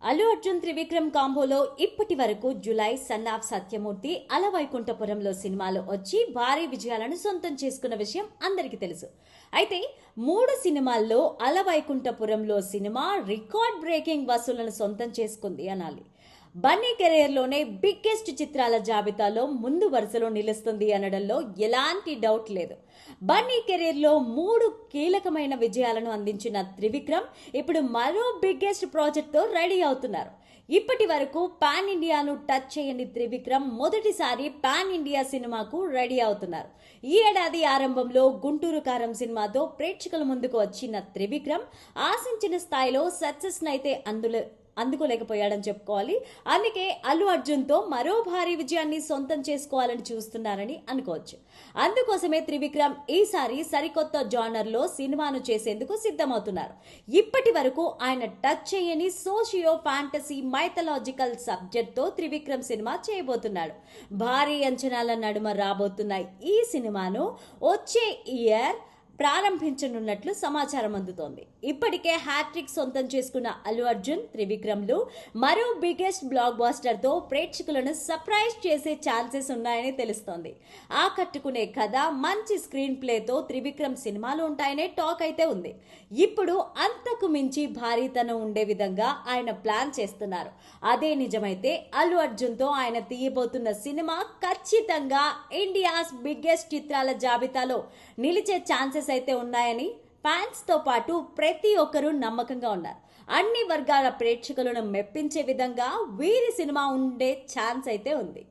అల్లు అర్జున్ త్రివిక్రమ్ కాంబోలో ఇప్పటి వరకు July, son of Satyamurthy, అలవైకుంఠపురంలో సినిమాలు వచ్చి భారీ విజయాలను సొంతం చేసుకున్న విషయం అందరికీ తెలుసు. అయితే 3 సినిమాల్లో అలవైకుంఠపురంలో సినిమా రికార్డ్ బ్రేకింగ్ వసూళ్లను సొంతం చేసుకుంది అనాలి. బన్నీ కెరీర్లోనే బిగ్గెస్ట్ చిత్రాల జాబితాలో ముందు వరుసలో నిలుస్తుంది అనడంలో ఎలాంటి డౌట్ లేదు. బన్నీ కెరీర్లో 3 కీలకమైన విజయాలను అందించిన త్రివిక్రమ్ ఇప్పుడు మరో బిగ్గెస్ట్ ప్రాజెక్ట్తో రెడీ అవుతున్నారు. ఇప్పటి వరకు పాన్ ఇండియాను టచ్ చేయని త్రివిక్రమ్ మొదటిసారి పాన్ ఇండియా సినిమాకు రెడీ అవుతున్నారు. ఈ ఏడాది ఆరంభంలో గుంటూరు కారం సినిమాతో ప్రేక్షకుల ముందుకు వచ్చిన త్రివిక్రమ్ ఆశించిన స్థాయిలో సక్సెస్ నైతే అందుకోలేకపోయాడని చెప్పుకోవాలి. అందుకే అల్లు అర్జున్తో మరో భారీ విజయాన్ని సొంతం చేసుకోవాలని చూస్తున్నారని అనుకోవచ్చు. అందుకోసమే త్రివిక్రమ్ ఈసారి సరికొత్త జానర్లో సినిమాను చేసేందుకు సిద్ధమవుతున్నారు. ఇప్పటి వరకు ఆయన టచ్ చేయని సోషియో ఫ్యాంటసీ మైథలాజికల్ సబ్జెక్ట్తో త్రివిక్రమ్ సినిమా చేయబోతున్నాడు. భారీ అంచనాల నడుమ రాబోతున్న ఈ సినిమాను వచ్చే ఇయర్ ప్రారంభించనున్నట్లు సమాచారం అందుతోంది. ఇప్పటికే హ్యాట్రిక్ సొంతం చేసుకున్న అల్లు అర్జున్, త్రివిక్రమ్లు మరో బిగ్గెస్ట్ బ్లాక్ బాస్టర్ తో ప్రేక్షకులను సర్ప్రైజ్ చేసే ఛాన్సెస్ ఉన్నాయని తెలుస్తోంది. ఆకట్టుకునే కథ, మంచి స్క్రీన్ ప్లేతో త్రివిక్రమ్ సినిమాలు ఉంటాయనే టాక్ అయితే ఉంది. ఇప్పుడు అంతకు మించి భారీతనం ఉండే విధంగా ఆయన ప్లాన్ చేస్తున్నారు. అదే నిజమైతే అల్లు అర్జున్ తో ఆయన తీయబోతున్న సినిమా ఖచ్చితంగా ఇండియాస్ బిగ్గెస్ట్ చిత్రాల జాబితాలో నిలిచే ఛాన్సెస్ అయితే ఉన్నాయని ఫ్యాన్స్ తో పాటు ప్రతి ఒక్కరూ నమ్మకంగా ఉన్నారు. అన్ని వర్గాల ప్రేక్షకులను మెప్పించే విధంగా వీరి సినిమా ఉండే ఛాన్స్ అయితే ఉంది.